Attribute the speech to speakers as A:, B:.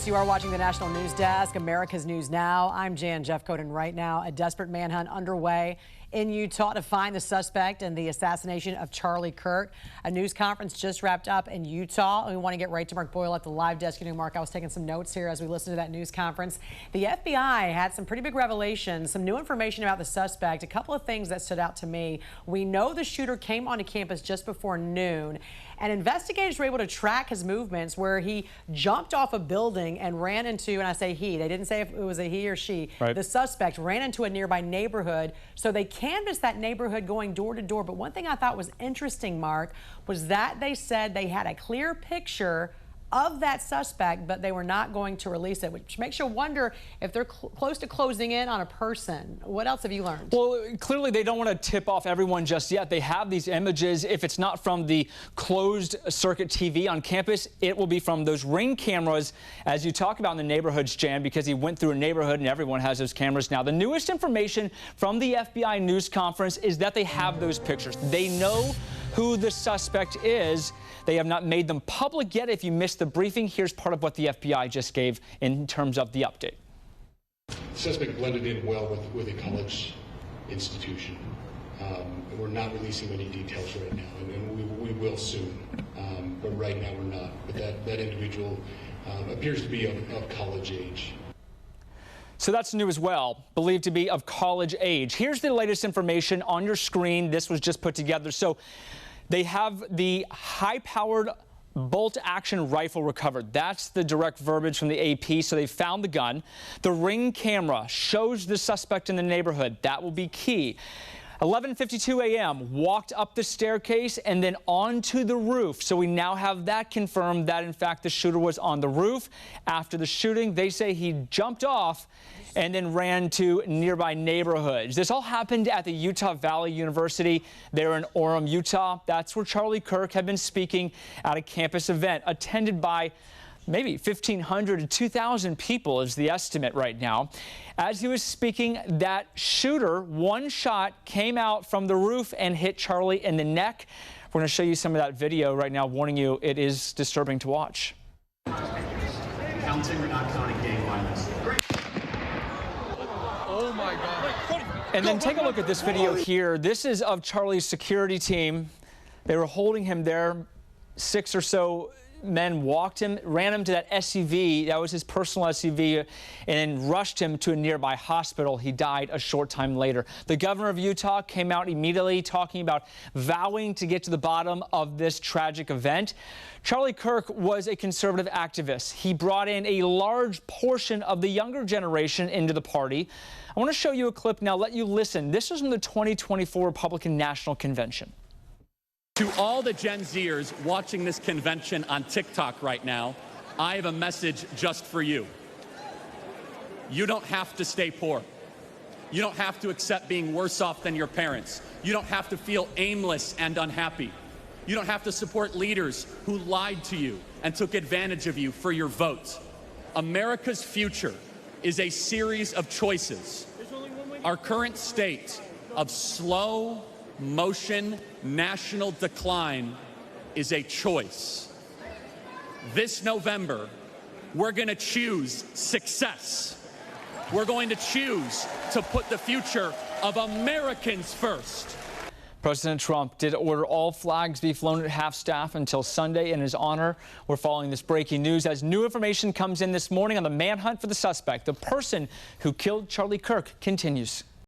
A: You are watching the National News Desk, America's News Now. I'm Jan Jeffcoat, and right now a desperate manhunt underway in Utah to find the suspect in the assassination of Charlie Kirk. A news conference just wrapped up in Utah. We want to get right to Mark Boyle at the live desk. You know, Mark, I was taking some notes here as we listened to that news conference. The FBI had some pretty big revelations, some new information about the suspect. A couple of things that stood out to me. We know the shooter came onto campus just before noon, and investigators were able to track his movements where he jumped off a building and ran into, and I say he, they didn't say if it was a he or she. Right. The suspect ran into a nearby neighborhood, so they canvassed that neighborhood going door to door. But one thing I thought was interesting, Mark, was that they said they had a clear picture of that suspect, but they were not going to release it, which makes you wonder if they're close to closing in on a person. What else have you learned? Well,
B: clearly they don't want to tip off everyone just yet. They have these images. If it's not from the closed circuit TV on campus, it will be from those Ring cameras, as you talk about in the neighborhoods, Jan, because he went through a neighborhood and everyone has those cameras now. The newest information from the FBI news conference is that they have those pictures. They know who the suspect is. They have not made them public yet. If you missed the briefing, here's part of what the FBI just gave in terms of the update.
C: The suspect blended in well with a college institution. We're not releasing any details right now, and we will soon. But right now we're not. But that individual appears to be of college age.
B: So that's new as well, believed to be of college age. Here's the latest information on your screen. This was just put together. So they have the high-powered bolt-action rifle recovered. That's the direct verbiage from the AP. So they found the gun. The Ring camera shows the suspect in the neighborhood. That will be key. 11:52 a.m. walked up the staircase and then onto the roof. So we now have that confirmed that, in fact, the shooter was on the roof. After the shooting, they say he jumped off and then ran to nearby neighborhoods. This all happened at the Utah Valley University there in Orem, Utah. That's where Charlie Kirk had been speaking at a campus event attended by maybe 1,500 to 2,000 people is the estimate right now. As he was speaking, that shooter, one shot, came out from the roof and hit Charlie in the neck. We're going to show you some of that video right now, warning you it is disturbing to watch.
D: Counting or not counting gang violence?
B: Oh my God. And then take a look at this video here. This is of Charlie's security team. They were holding him there. 6 or so men walked him, ran him to that SUV, that was his personal SUV, and then rushed him to a nearby hospital. He died a short time later. The governor of Utah came out immediately talking about vowing to get to the bottom of this tragic event. Charlie Kirk was a conservative activist. He brought in a large portion of the younger generation into the party. I want to show you a clip now, let you listen. This is from the 2024 Republican National Convention.
D: To all the Gen Zers watching this convention on TikTok right now, I have a message just for you. You don't have to stay poor. You don't have to accept being worse off than your parents. You don't have to feel aimless and unhappy. You don't have to support leaders who lied to you and took advantage of you for your vote. America's future is a series of choices. Our current state of slow motion national decline is a choice. This November, we're going to choose success. We're going to choose to put the future of Americans first.
B: President Trump did order all flags be flown at half-staff until Sunday in his honor. We're following this breaking news as new information comes in this morning on the manhunt for the suspect. The person who killed Charlie Kirk continues.